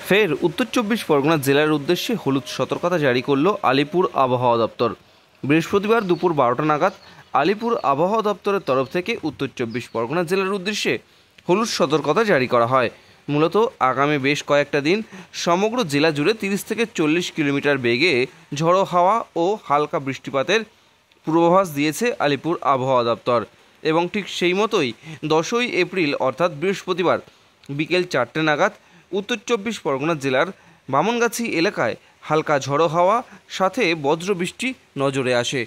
ফের উত্তর চব্বিশ পরগনা জেলার উদ্দেশ্যে হলুদ সতর্কতা জারি করল আলিপুর আবহাওয়া দপ্তর। বৃহস্পতিবার দুপুর 12টা নাগাদ আলিপুর আবহাওয়া দপ্তরের তরফ থেকে উত্তর চব্বিশ পরগনা জেলার উদ্দেশ্যে হলুদ সতর্কতা জারি করা হয়। মূলত আগামী বেশ কয়েকটা দিন সমগ্র জেলা জুড়ে 30 থেকে 40 কিলোমিটার বেগে ঝড়ো হাওয়া ও হালকা বৃষ্টিপাতের পূর্বাভাস দিয়েছে আলিপুর আবহাওয়া দপ্তর। এবং ঠিক সেই মতোই 10ই এপ্রিল অর্থাৎ বৃহস্পতিবার বিকেল 4টে নাগাদ উত্তর চব্বিশ পরগনা জেলার বামনগাছি এলাকায় হালকা ঝড়ো হাওয়া সাথে বজ্রবৃষ্টি নজরে আসে।